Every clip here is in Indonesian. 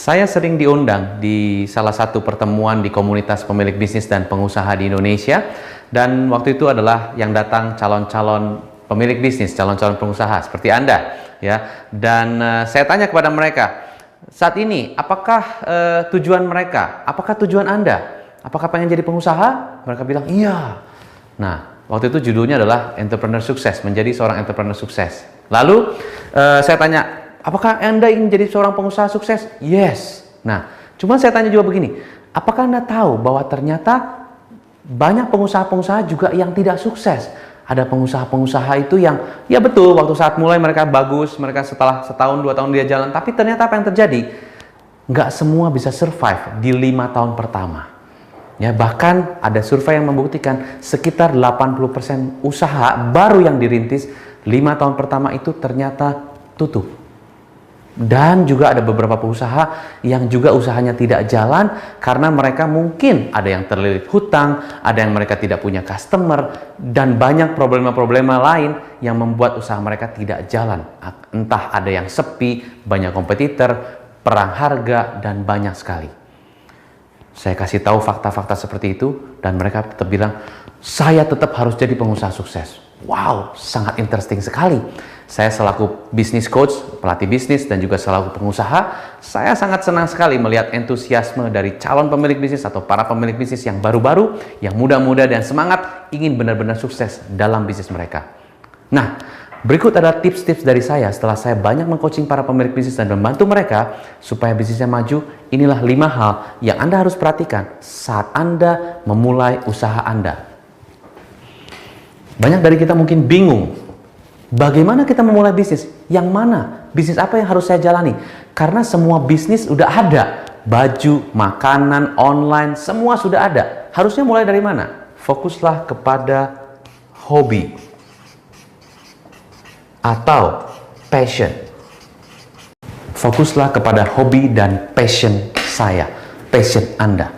Saya sering diundang di salah satu pertemuan di komunitas pemilik bisnis dan pengusaha di Indonesia, dan waktu itu adalah yang datang calon-calon pemilik bisnis, calon-calon pengusaha seperti Anda, ya. Dan saya tanya kepada mereka, saat ini apakah tujuan mereka, apakah tujuan Anda, apakah pengen jadi pengusaha? Mereka bilang iya. Nah, waktu itu judulnya adalah Entrepreneur Sukses, menjadi seorang entrepreneur sukses. Lalu saya tanya, apakah Anda ingin menjadi seorang pengusaha sukses? Yes. Nah, cuma saya tanya juga begini, apakah Anda tahu bahwa ternyata banyak pengusaha-pengusaha juga yang tidak sukses? Ada pengusaha-pengusaha itu yang, ya betul, waktu saat mulai mereka bagus, mereka setelah setahun, 2 tahun dia jalan, tapi ternyata apa yang terjadi? Nggak semua bisa survive di 5 tahun pertama. Ya, bahkan ada survei yang membuktikan sekitar 80% usaha baru yang dirintis 5 tahun pertama itu ternyata tutup. Dan juga ada beberapa pengusaha yang juga usahanya tidak jalan karena mereka mungkin ada yang terlilit hutang, ada yang mereka tidak punya customer, dan banyak problema-problema lain yang membuat usaha mereka tidak jalan. Entah ada yang sepi, banyak kompetitor, perang harga, dan banyak sekali. Saya kasih tahu fakta-fakta seperti itu dan mereka tetap bilang, saya tetap harus jadi pengusaha sukses. Wow, sangat interesting sekali. Saya selaku bisnis coach, pelatih bisnis, dan juga selaku pengusaha, saya sangat senang sekali melihat entusiasme dari calon pemilik bisnis atau para pemilik bisnis yang baru-baru, yang muda-muda dan semangat ingin benar-benar sukses dalam bisnis mereka. Nah, berikut adalah tips-tips dari saya setelah saya banyak mengcoaching para pemilik bisnis dan membantu mereka supaya bisnisnya maju. Inilah 5 hal yang Anda harus perhatikan saat Anda memulai usaha Anda. Banyak dari kita mungkin bingung, bagaimana kita memulai bisnis? Yang mana? Bisnis apa yang harus saya jalani? Karena semua bisnis udah ada. Baju, makanan, online, semua sudah ada. Harusnya mulai dari mana? Fokuslah kepada hobi atau passion. Fokuslah kepada hobi dan passion saya, passion Anda.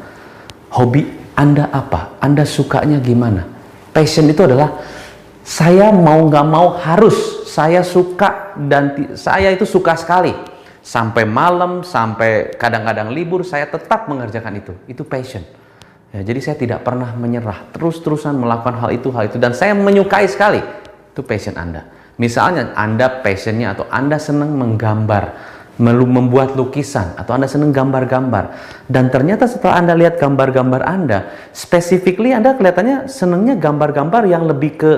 Hobi Anda apa? Anda sukanya gimana? Passion itu adalah saya mau nggak mau harus, saya suka, dan saya itu suka sekali. Sampai malam, sampai kadang-kadang libur, saya tetap mengerjakan itu. Itu passion. Ya, jadi saya tidak pernah menyerah, terus-terusan melakukan hal itu, dan saya menyukai sekali. Itu passion Anda. Misalnya Anda passionnya atau Anda senang menggambar, membuat lukisan, atau Anda senang gambar-gambar, dan ternyata setelah Anda lihat gambar-gambar Anda, specifically Anda kelihatannya senangnya gambar-gambar yang lebih ke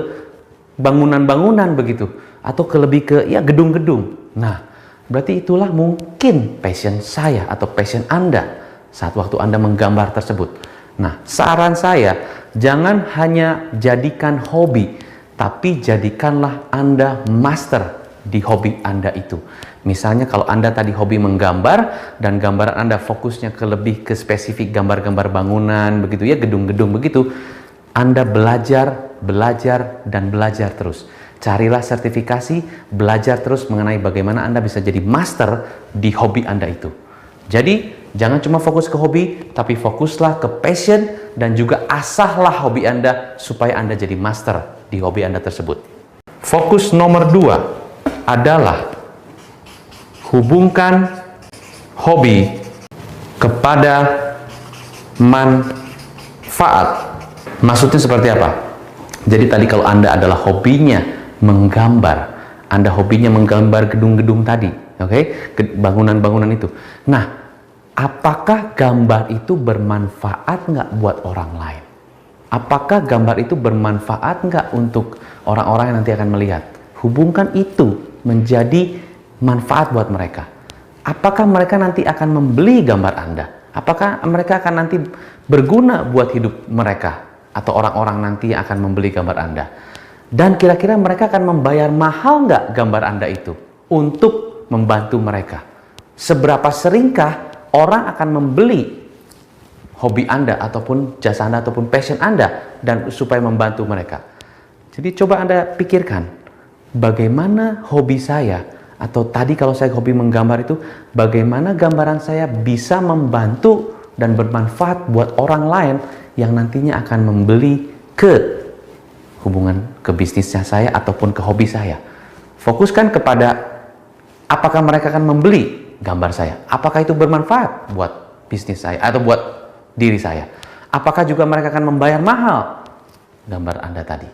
bangunan-bangunan begitu, atau lebih ke ya gedung-gedung. Nah, berarti itulah mungkin passion saya atau passion Anda saat waktu Anda menggambar tersebut. Nah, saran saya, jangan hanya jadikan hobi, tapi jadikanlah Anda master di hobi Anda itu. Misalnya kalau Anda tadi hobi menggambar dan gambaran Anda fokusnya lebih ke spesifik gambar-gambar bangunan begitu ya, gedung-gedung begitu, Anda belajar dan belajar terus. Carilah sertifikasi, belajar terus mengenai bagaimana Anda bisa jadi master di hobi Anda itu. Jadi jangan cuma fokus ke hobi, tapi fokuslah ke passion dan juga asahlah hobi Anda supaya Anda jadi master di hobi Anda tersebut. Fokus nomor 2 adalah hubungkan hobi kepada manfaat. Maksudnya seperti apa? Jadi tadi kalau Anda adalah hobinya menggambar, Anda hobinya menggambar gedung-gedung tadi, oke? Bangunan-bangunan itu. Nah, apakah gambar itu bermanfaat nggak buat orang lain? Apakah gambar itu bermanfaat nggak untuk orang-orang yang nanti akan melihat? Hubungkan itu menjadi manfaat buat mereka. Apakah mereka nanti akan membeli gambar Anda? Apakah mereka akan nanti berguna buat hidup mereka? Atau orang-orang nanti yang akan membeli gambar Anda? Dan kira-kira mereka akan membayar mahal nggak gambar Anda itu untuk membantu mereka? Seberapa seringkah orang akan membeli hobi Anda ataupun jasa Anda ataupun passion Anda dan supaya membantu mereka? Jadi coba Anda pikirkan, bagaimana hobi saya, atau tadi kalau saya hobi menggambar itu, bagaimana gambaran saya bisa membantu dan bermanfaat buat orang lain yang nantinya akan membeli ke hubungan ke bisnisnya saya ataupun ke hobi saya. Fokuskan kepada apakah mereka akan membeli gambar saya. Apakah itu bermanfaat buat bisnis saya atau buat diri saya? Apakah juga mereka akan membayar mahal gambar Anda tadi?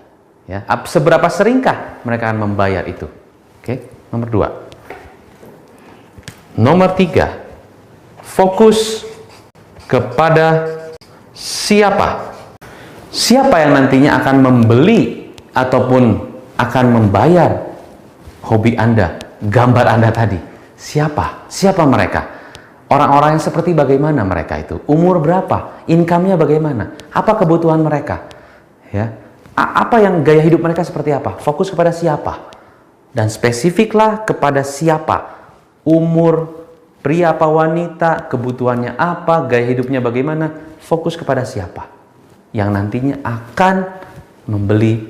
Ya, seberapa seringkah mereka akan membayar itu? Oke, nomor 2. Nomor 3, fokus kepada siapa. Siapa yang nantinya akan membeli ataupun akan membayar hobi Anda, gambar Anda tadi. Siapa? Siapa mereka? Orang-orang yang seperti bagaimana mereka itu? Umur berapa? Income-nya bagaimana? Apa kebutuhan mereka? Ya. Apa yang gaya hidup mereka seperti apa? Fokus kepada siapa? Dan spesifiklah kepada siapa. Umur, pria apa wanita, kebutuhannya apa, gaya hidupnya bagaimana. Fokus kepada siapa yang nantinya akan membeli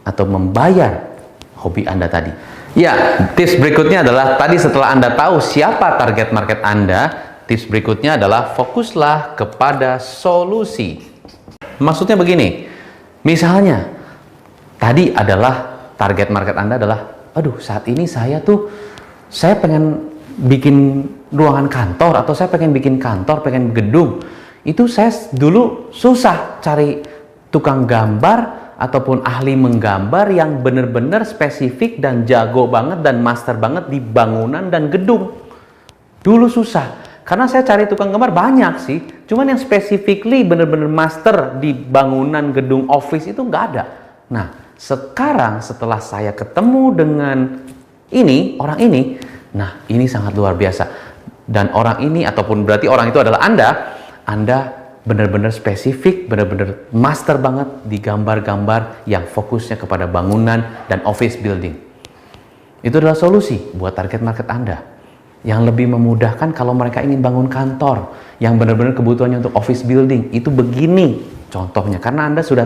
atau membayar hobi Anda tadi. Ya, tips berikutnya adalah tadi setelah Anda tahu siapa target market Anda, tips berikutnya adalah fokuslah kepada solusi. Maksudnya begini, misalnya tadi adalah target market Anda adalah, aduh saat ini saya pengen bikin ruangan kantor atau saya pengen bikin kantor, pengen gedung. Itu saya dulu susah cari tukang gambar ataupun ahli menggambar yang benar-benar spesifik dan jago banget dan master banget di bangunan dan gedung. Dulu susah, karena saya cari tukang gambar banyak sih, cuman yang specifically benar-benar master di bangunan, gedung, office itu nggak ada. Nah, sekarang setelah saya ketemu dengan orang ini, nah ini sangat luar biasa. Dan orang ini, ataupun berarti orang itu adalah Anda benar-benar spesifik, benar-benar master banget di gambar-gambar yang fokusnya kepada bangunan dan office building. Itu adalah solusi buat target market Anda yang lebih memudahkan kalau mereka ingin bangun kantor yang benar-benar kebutuhannya untuk office building. Itu begini contohnya, karena Anda sudah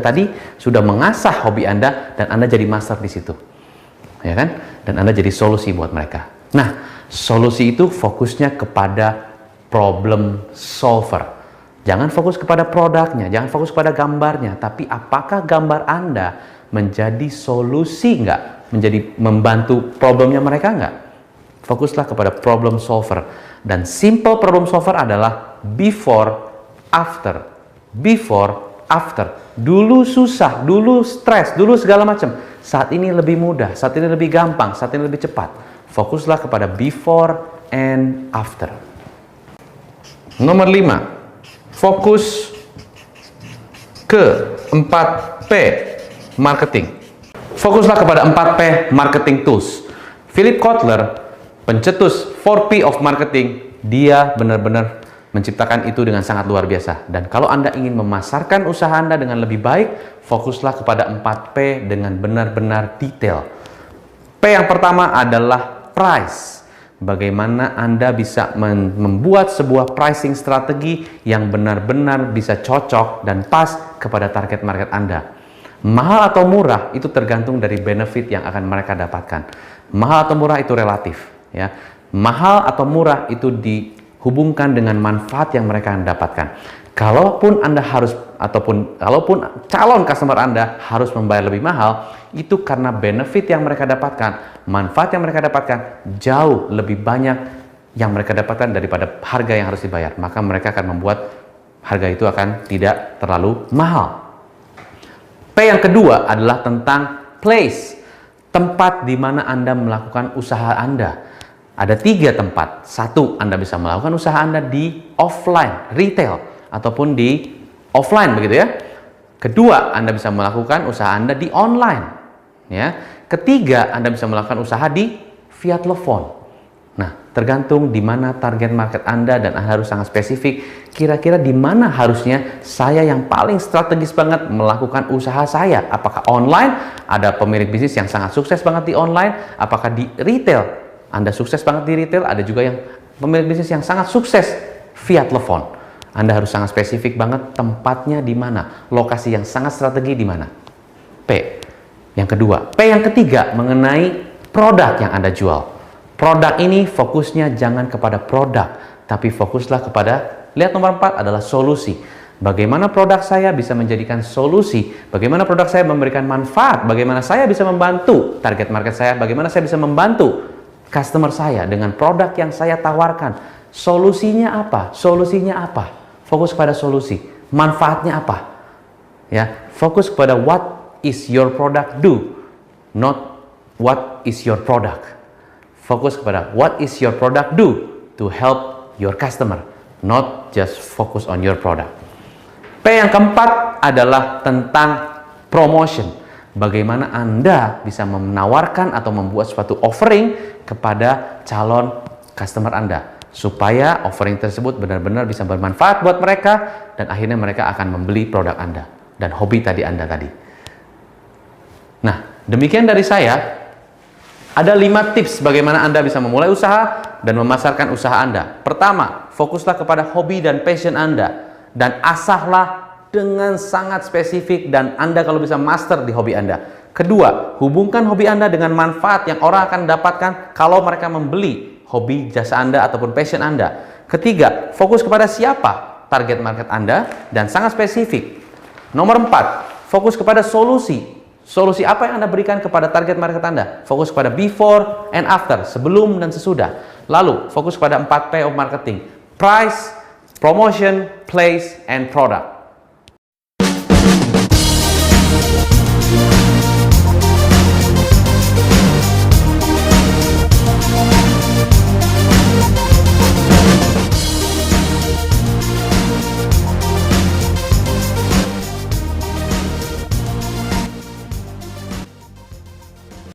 mengasah hobi Anda dan Anda jadi master di situ. Ya kan? Dan Anda jadi solusi buat mereka. Nah, solusi itu fokusnya kepada problem solver. Jangan fokus kepada produknya, jangan fokus pada gambarnya, tapi apakah gambar Anda menjadi solusi nggak? Menjadi membantu problemnya mereka nggak? Fokuslah kepada problem solver. Dan simple problem solver adalah before, after. Before, after. Dulu susah, dulu stres, dulu segala macam. Saat ini lebih mudah, saat ini lebih gampang, saat ini lebih cepat. Fokuslah kepada before and after. Nomor 5. Fokus ke 4P marketing. Fokuslah kepada 4P marketing tools. Philip Kotler, pencetus 4P of marketing, dia benar-benar menciptakan itu dengan sangat luar biasa. Dan kalau Anda ingin memasarkan usaha Anda dengan lebih baik, fokuslah kepada 4P dengan benar-benar detail. P yang pertama adalah price. Bagaimana Anda bisa membuat sebuah pricing strategi yang benar-benar bisa cocok dan pas kepada target market Anda. Mahal atau murah itu tergantung dari benefit yang akan mereka dapatkan. Mahal atau murah itu relatif, ya. Mahal atau murah itu dihubungkan dengan manfaat yang mereka akan dapatkan. Kalaupun calon customer Anda harus membayar lebih mahal, itu karena benefit yang mereka dapatkan, manfaat yang mereka dapatkan jauh lebih banyak yang mereka dapatkan daripada harga yang harus dibayar. Maka mereka akan membuat harga itu akan tidak terlalu mahal. P yang kedua adalah tentang place, tempat di mana Anda melakukan usaha Anda. Ada 3 tempat. 1, Anda bisa melakukan usaha Anda di offline, retail, ataupun di offline begitu ya. Kedua, Anda bisa melakukan usaha Anda di online, ya. Ketiga, Anda bisa melakukan usaha via telepon. Nah, tergantung di mana target market Anda dan Anda harus sangat spesifik. Kira-kira di mana harusnya saya yang paling strategis banget melakukan usaha saya? Apakah online? Ada pemilik bisnis yang sangat sukses banget di online. Apakah di retail? Anda sukses banget di retail. Ada juga yang pemilik bisnis yang sangat sukses via telepon. Anda harus sangat spesifik banget tempatnya di mana, lokasi yang sangat strategi di mana. P yang kedua. P yang ketiga mengenai produk yang Anda jual. Produk ini fokusnya jangan kepada produk, tapi fokuslah kepada, lihat nomor 4 adalah solusi. Bagaimana produk saya bisa menjadikan solusi, bagaimana produk saya memberikan manfaat, bagaimana saya bisa membantu target market saya, bagaimana saya bisa membantu customer saya dengan produk yang saya tawarkan. Solusinya apa? Solusinya apa? Fokus pada solusi. Manfaatnya apa? Ya, fokus kepada what is your product do, not what is your product. Fokus kepada what is your product do to help your customer, not just focus on your product. P yang keempat adalah tentang promotion. Bagaimana Anda bisa menawarkan atau membuat suatu offering kepada calon customer Anda, supaya offering tersebut benar-benar bisa bermanfaat buat mereka dan akhirnya mereka akan membeli produk Anda dan hobi tadi Anda tadi. Nah, demikian dari saya. Ada 5 tips bagaimana Anda bisa memulai usaha dan memasarkan usaha Anda. Pertama, fokuslah kepada hobi dan passion Anda dan asahlah dengan sangat spesifik dan Anda kalau bisa master di hobi Anda. Kedua, hubungkan hobi Anda dengan manfaat yang orang akan dapatkan kalau mereka membeli hobi jasa Anda ataupun passion Anda. Ketiga, fokus kepada siapa target market Anda dan sangat spesifik. Nomor 4, fokus kepada solusi. Solusi apa yang Anda berikan kepada target market Anda? Fokus kepada before and after, sebelum dan sesudah. Lalu, fokus pada 4P of marketing. Price, promotion, place, and product.